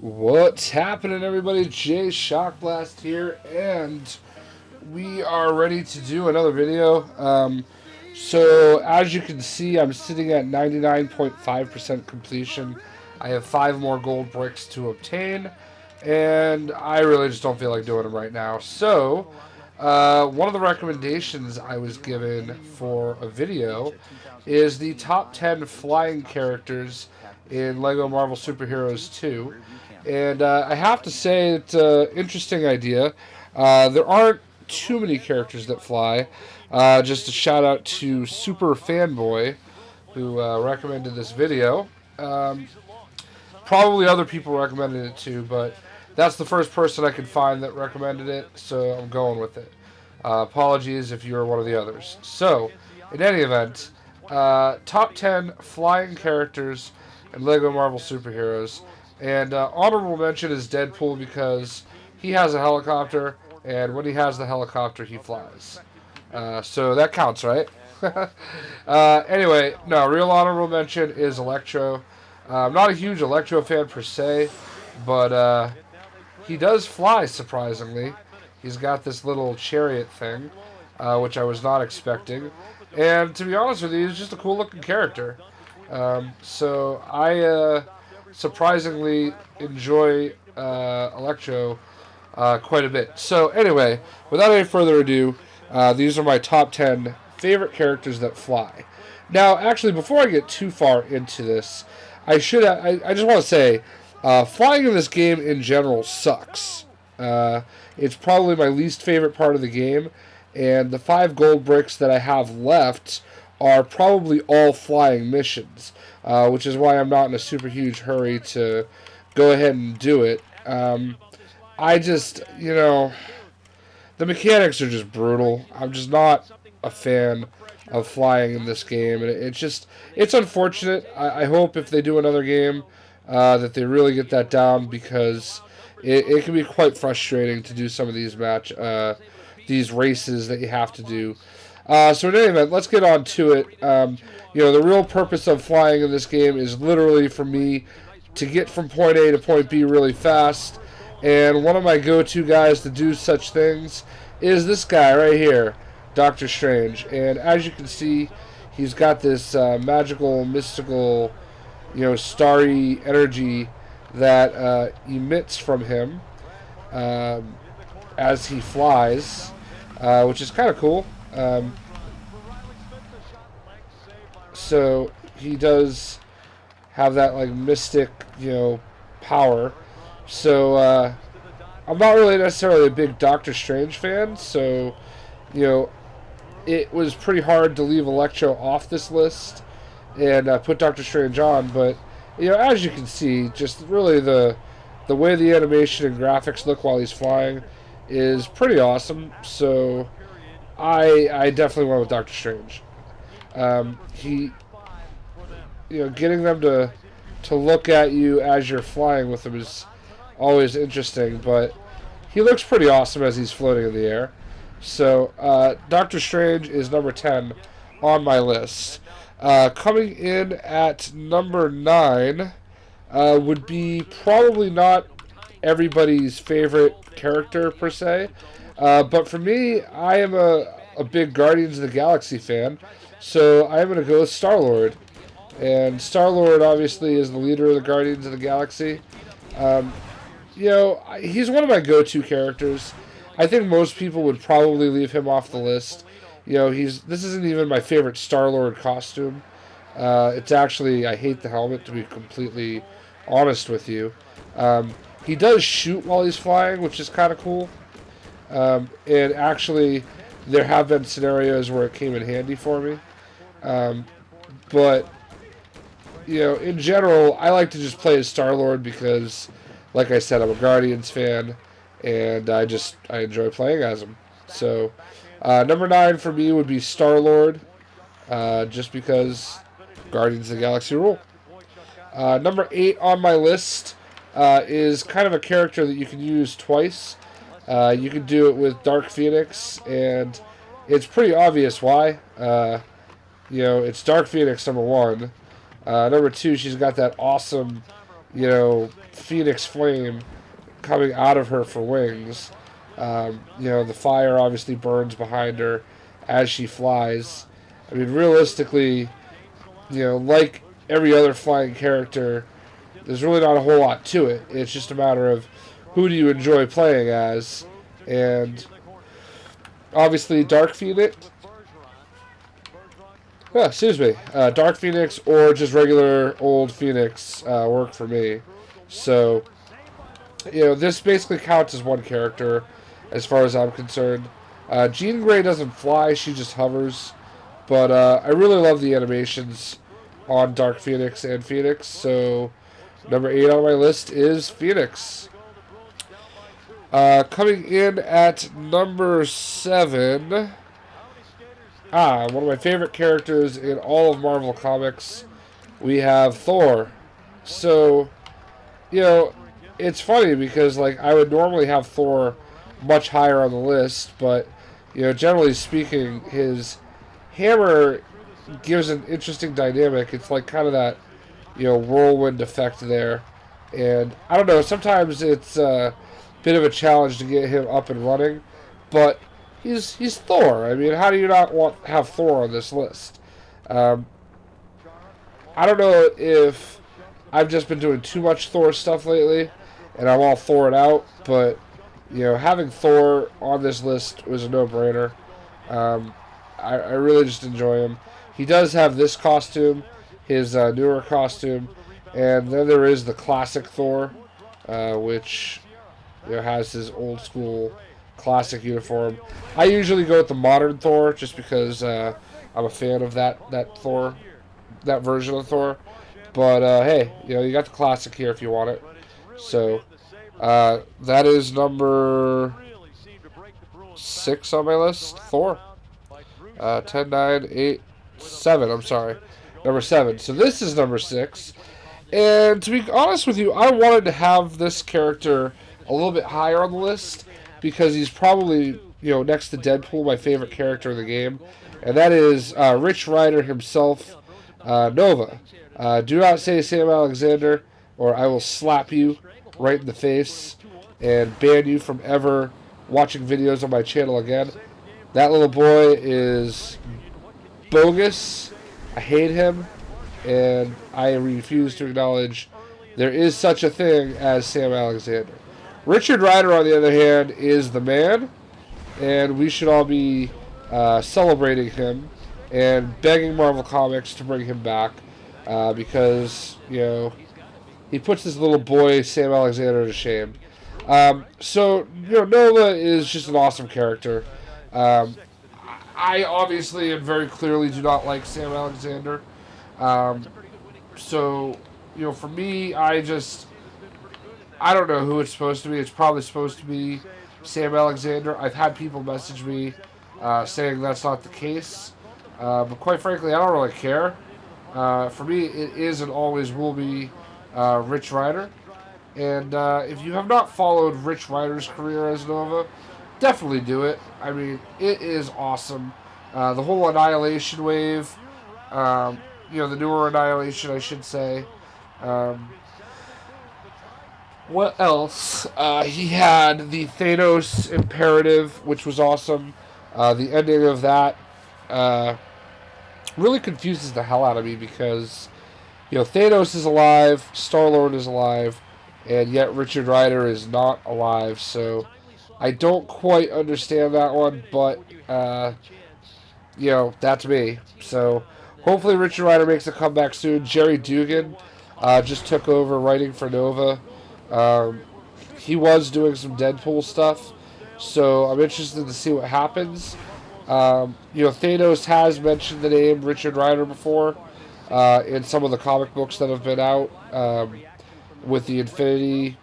What's happening, everybody? Jay Shockblast here, and we are ready to do another video. So, as you can see, I'm sitting at 99.5% completion. I have 5 more gold bricks to obtain, and I really just don't feel like doing them right now. So, one of the recommendations I was given for a video is the top 10 flying characters in LEGO Marvel Superheroes 2. And I have to say it's an interesting idea. There aren't too many characters that fly. Just a shout out to Super Fanboy, who recommended this video. Probably other people recommended it too, but that's the first person I could find that recommended it, so I'm going with it. Apologies if you were one of the others. So, in any event, top 10 flying characters in LEGO Marvel Superheroes. And honorable mention is Deadpool because he has a helicopter, and when he has the helicopter, he flies. So that counts, right? Anyway, no, real honorable mention is Electro. I'm not a huge Electro fan per se, but he does fly, surprisingly. He's got this little chariot thing, which I was not expecting. And to be honest with you, he's just a cool looking character. So I surprisingly enjoy Electro quite a bit. So anyway, without any further ado, these are my top 10 favorite characters that fly. Now, actually, before I get too far into this, I just want to say, flying in this game in general sucks. It's probably my least favorite part of the game, and the 5 gold bricks that I have left are probably all flying missions, which is why I'm not in a super huge hurry to go ahead and do it. I just, the mechanics are just brutal. I'm just not a fan of flying in this game, and it's unfortunate. I hope if they do another game that they really get that down, because it can be quite frustrating to do some of these races that you have to do. So in any event, let's get on to it. The real purpose of flying in this game is literally for me to get from point A to point B really fast. And one of my go-to guys to do such things is this guy right here, Doctor Strange. And as you can see, he's got this magical, mystical, starry energy that emits from him as he flies, which is kind of cool. So he does have that mystic, power. So I'm not really necessarily a big Doctor Strange fan. So it was pretty hard to leave Electro off this list and put Doctor Strange on. But as you can see, just really the way the animation and graphics look while he's flying is pretty awesome. So I definitely went with Doctor Strange. Getting them to look at you as you're flying with him is always interesting, but he looks pretty awesome as he's floating in the air. So Doctor Strange is number 10 on my list. Coming in at number 9 would be probably not everybody's favorite character per se, but for me, I am a big Guardians of the Galaxy fan, so I'm going to go with Starlord. And Starlord obviously is the leader of the Guardians of the Galaxy. He's one of my go-to characters. I think most people would probably leave him off the list. This isn't even my favorite Starlord costume. It's actually, I hate the helmet, to be completely honest with you. He does shoot while he's flying, which is kind of cool. And actually, there have been scenarios where it came in handy for me. But in general, I like to just play as Starlord because, like I said, I'm a Guardians fan, and I enjoy playing as him. So, number 9 for me would be Starlord, just because Guardians of the Galaxy rule. Number 8 on my list is kind of a character that you can use twice. You can do it with Dark Phoenix, and it's pretty obvious why. It's Dark Phoenix, number 1. Number 2, she's got that awesome, Phoenix Flame coming out of her for wings. The fire obviously burns behind her as she flies. I mean, realistically, like every other flying character, there's really not a whole lot to it. It's just a matter of who do you enjoy playing as, and obviously Dark Phoenix. Dark Phoenix or just regular old Phoenix work for me. So, this basically counts as one character as far as I'm concerned. Jean Grey doesn't fly, she just hovers. But I really love the animations on Dark Phoenix and Phoenix. So, number 8 on my list is Phoenix. Coming in at number 7. One of my favorite characters in all of Marvel Comics. We have Thor. So, it's funny because I would normally have Thor much higher on the list, but generally speaking, his hammer gives an interesting dynamic. It's kind of that whirlwind effect there, and I don't know. Sometimes it's a bit of a challenge to get him up and running, but he's Thor. I mean, how do you not have Thor on this list? I don't know if I've just been doing too much Thor stuff lately, and I'm all Thored out, but having Thor on this list was a no-brainer. I really just enjoy him. He does have this costume, his newer costume, and then there is the classic Thor, which has his old school classic uniform. I usually go with the modern Thor just because I'm a fan of that Thor, that version of Thor. But hey, you got the classic here if you want it. So that is number 6 on my list, Thor. 10, 9, 8, 7, I'm sorry. Number 7. So this is number 6. And to be honest with you, I wanted to have this character a little bit higher on the list because he's probably, next to Deadpool, my favorite character in the game. And that is Rich Rider himself, Nova. Do not say Sam Alexander, or I will slap you right in the face and ban you from ever watching videos on my channel again. That little boy is bogus. I hate him, and I refuse to acknowledge there is such a thing as Sam Alexander. Richard Rider, on the other hand, is the man, and we should all be celebrating him and begging Marvel Comics to bring him back because, he puts this little boy, Sam Alexander, to shame. So, Nova is just an awesome character. I obviously and very clearly do not like Sam Alexander. So, for me, I don't know who it's supposed to be. It's probably supposed to be Sam Alexander. I've had people message me saying that's not the case. But quite frankly, I don't really care. For me, it is and always will be Rich Rider. And if you have not followed Rich Rider's career as Nova, definitely do it. I mean, it is awesome. The whole Annihilation wave, the newer Annihilation, I should say. What else? He had the Thanos Imperative, which was awesome. The ending of that really confuses the hell out of me because, Thanos is alive, Starlord is alive, and yet Richard Rider is not alive. So I don't quite understand that one, but that's me. So hopefully Richard Rider makes a comeback soon. Jerry Dugan just took over writing for Nova. He was doing some Deadpool stuff, so I'm interested to see what happens. Thanos has mentioned the name Richard Rider before in some of the comic books that have been out with the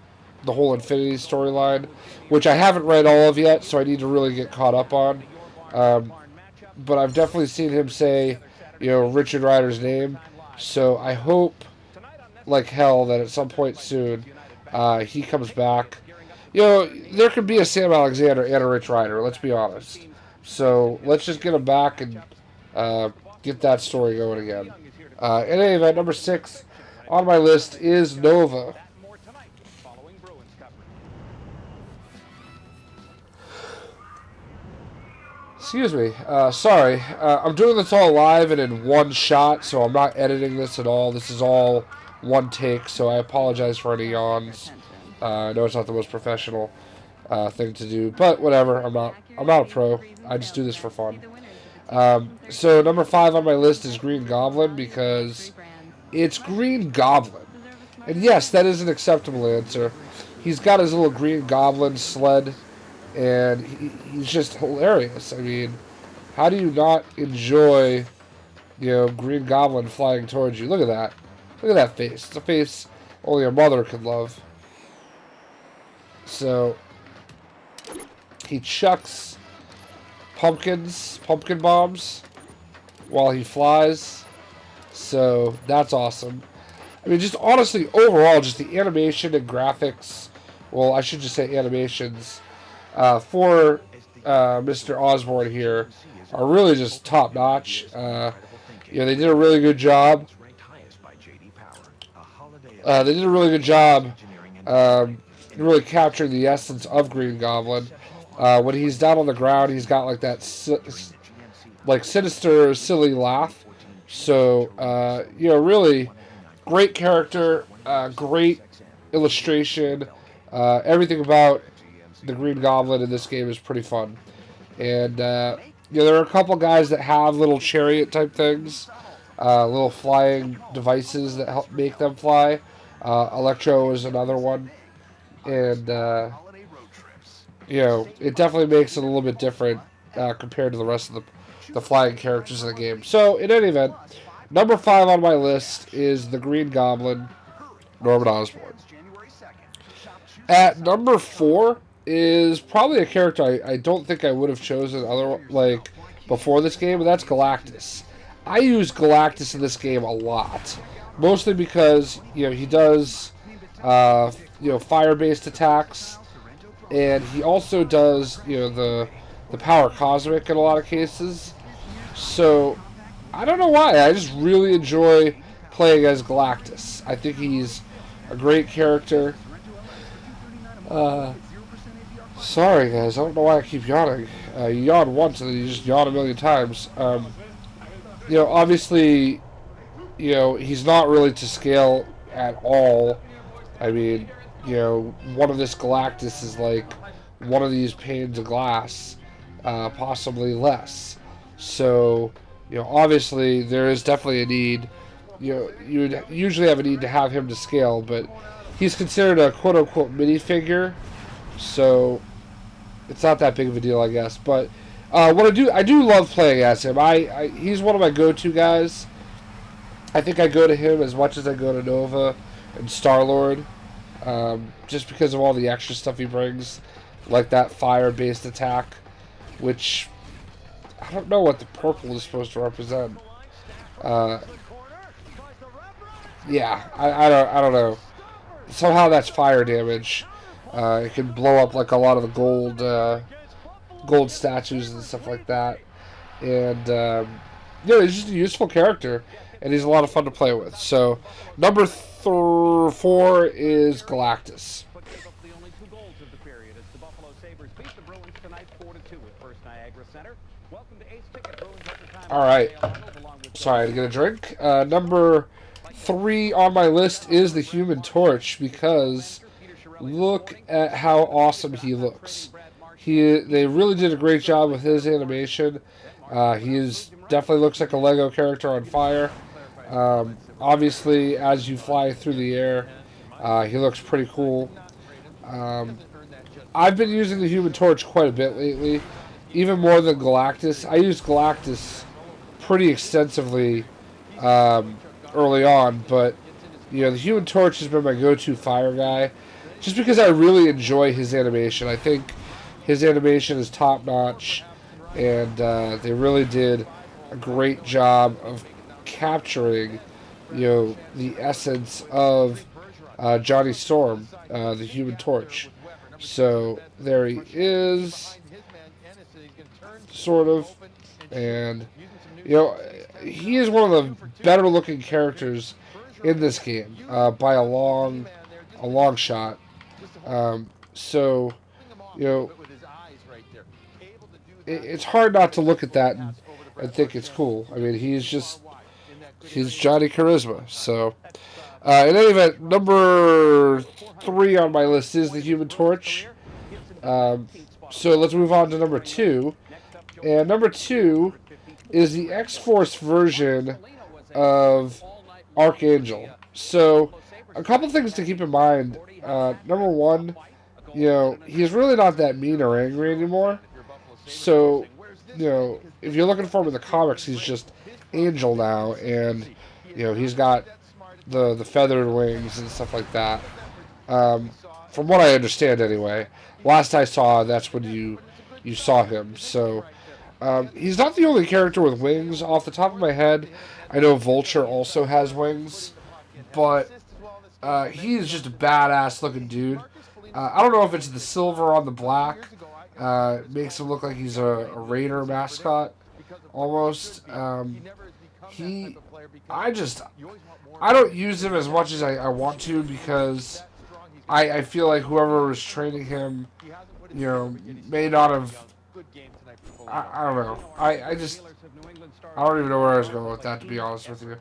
whole Infinity storyline, which I haven't read all of yet, so I need to really get caught up on. But I've definitely seen him say, Richard Rider's name, so I hope like hell that at some point soon he comes back. There could be a Sam Alexander and a Rich Rider, let's be honest. So let's just get him back and get that story going again. In any event, number 6 on my list is Nova. Excuse me. Sorry. I'm doing this all live and in one shot, so I'm not editing this at all. This is all one take, so I apologize for any yawns. I know it's not the most professional thing to do, but whatever. I'm not a pro. I just do this for fun. So number 5 on my list is Green Goblin because it's Green Goblin. And yes, that is an acceptable answer. He's got his little Green Goblin sled, and he's just hilarious. I mean, how do you not enjoy, Green Goblin flying towards you? Look at that. Look at that face. It's a face only a mother could love. So, he chucks pumpkin bombs, while he flies. So, that's awesome. I mean, just honestly, overall, just the animation and graphics, well, I should just say animations, for Mr. Osborn here are really just top-notch. They did a really good job. Really capturing the essence of Green Goblin. When he's down on the ground, he's got like that sinister, silly laugh. So, really great character, great illustration. Everything about the Green Goblin in this game is pretty fun. And, there are a couple guys that have little chariot type things, little flying devices that help make them fly. Electro is another one. And, it definitely makes it a little bit different compared to the rest of the flying characters in the game. So, in any event, number 5 on my list is the Green Goblin, Norman Osborn. At number 4 is probably a character I don't think I would have chosen before this game, and that's Galactus. I use Galactus in this game a lot, mostly because he does fire-based attacks, and he also does the power cosmic in a lot of cases. So I don't know why, I just really enjoy playing as Galactus. I think he's a great character. Sorry guys, I don't know why I keep yawning. You yawn once and then you just yawn a million times. Obviously, he's not really to scale at all. I mean, one of this Galactus is like one of these panes of glass, possibly less. So, obviously there is definitely a need. You would usually have a need to have him to scale, but he's considered a quote-unquote minifigure, so it's not that big of a deal, I guess. But I do love playing as him. He's one of my go-to guys. I think I go to him as much as I go to Nova and Starlord, just because of all the extra stuff he brings, like that fire-based attack, which I don't know what the purple is supposed to represent. Yeah, I don't know. Somehow that's fire damage. It can blow up like a lot of the gold statues and stuff like that. And he's just a useful character, and he's a lot of fun to play with. So number 4 is Galactus. All right. Sorry, I had to get a drink. Number 3 on my list is the Human Torch, because look at how awesome he looks. They really did a great job with his animation. He definitely looks like a Lego character on fire. Obviously, as you fly through the air, he looks pretty cool. I've been using the Human Torch quite a bit lately, even more than Galactus. I used Galactus pretty extensively early on, but the Human Torch has been my go-to fire guy, just because I really enjoy his animation. I think his animation is top-notch, and they really did a great job of capturing, the essence of Johnny Storm, the Human Torch. So there he is, sort of, and he is one of the better-looking characters in this game by a long shot. So, it's hard not to look at that and think it's cool. I mean, he's Johnny Charisma. So, in any event, number 3 on my list is the Human Torch. So let's move on to number 2. And number 2 is the X-Force version of Archangel. So, a couple things to keep in mind. Number 1, he's really not that mean or angry anymore. So, if you're looking for him in the comics, he's just Angel now, and he's got the feathered wings and stuff like that. From what I understand, anyway. Last I saw, that's when you saw him. So, he's not the only character with wings. Off the top of my head, I know Vulture also has wings, but he's just a badass looking dude. I don't know if it's the silver on the black. It makes him look like he's a Raider mascot, almost. I don't use him as much as I want to because I feel like whoever was training him, may not have. I don't know. I don't even know where I was going with that, to be honest with you.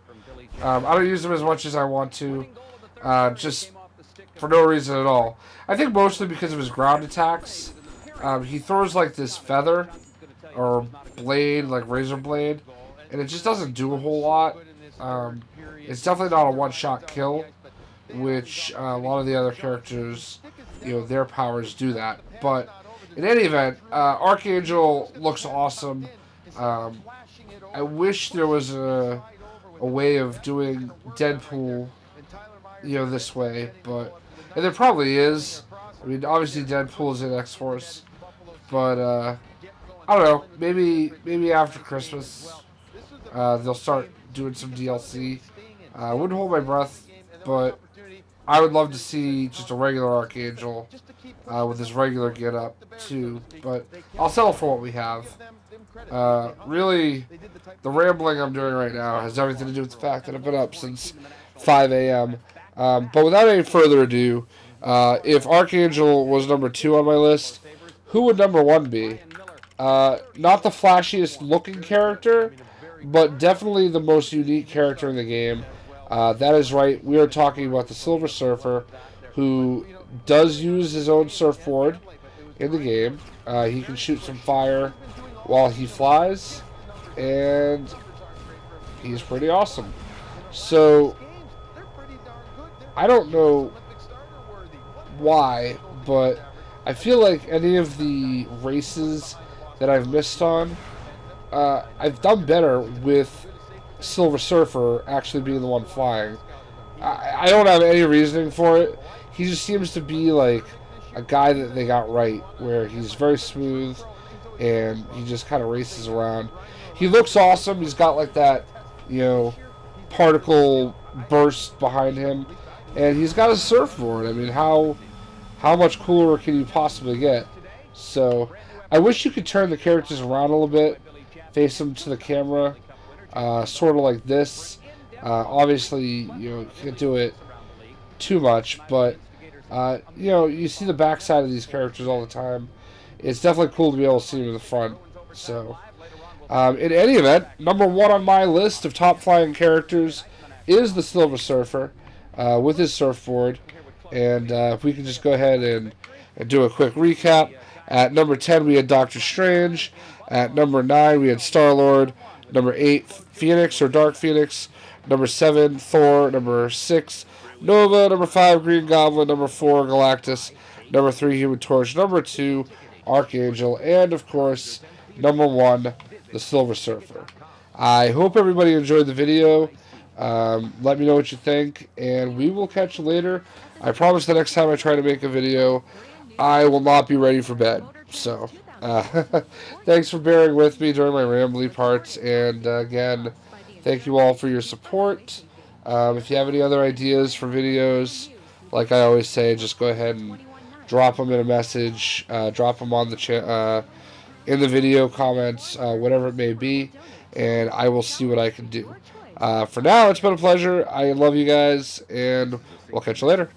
I don't use him as much as I want to, just for no reason at all. I think mostly because of his ground attacks. He throws like this feather or blade, like razor blade, and it just doesn't do a whole lot. It's definitely not a one-shot kill, which a lot of the other characters, their powers do that. But in any event, Archangel looks awesome. I wish there was a way of doing Deadpool, this way, and there probably is. I mean, obviously Deadpool is in X-Force, but I don't know. Maybe after Christmas, they'll start doing some DLC. I wouldn't hold my breath, but I would love to see just a regular Archangel with his regular get-up too. But I'll settle for what we have. Really, the rambling I'm doing right now has everything to do with the fact that I've been up since 5 a.m. But without any further ado, if Archangel was number 2 on my list, who would number 1 be? Not the flashiest looking character, but definitely the most unique character in the game. That is right, we are talking about the Silver Surfer, who does use his own surfboard in the game. He can shoot some fire while he flies, and he's pretty awesome. So, I don't know why, but I feel like any of the races that I've missed on, I've done better with Silver Surfer actually being the one flying. I don't have any reasoning for it. He just seems to be like a guy that they got right, where he's very smooth and he just kind of races around. He looks awesome. He's got like that, particle burst behind him, and he's got a surfboard. I mean, how much cooler can you possibly get? So, I wish you could turn the characters around a little bit, face them to the camera, sort of like this. Obviously, you can't do it too much, but you see the backside of these characters all the time. It's definitely cool to be able to see them in the front. So, in any event, number 1 on my list of top flying characters is the Silver Surfer with his surfboard. And if we can just go ahead and do a quick recap. At number 10, we had Doctor Strange. At number 9, we had Starlord. Number 8, Phoenix or Dark Phoenix. Number 7, Thor. Number 6, Nova. Number 5, Green Goblin. Number 4, Galactus. Number 3, Human Torch. Number 2, Archangel. And, of course, number 1, the Silver Surfer. I hope everybody enjoyed the video. Let me know what you think, and we will catch you later. I promise the next time I try to make a video, I will not be ready for bed. So, thanks for bearing with me during my rambly parts, and again, thank you all for your support. If you have any other ideas for videos, like I always say, just go ahead and drop them in a message, drop them on the in the video comments, whatever it may be, and I will see what I can do. For now, it's been a pleasure. I love you guys, and we'll catch you later.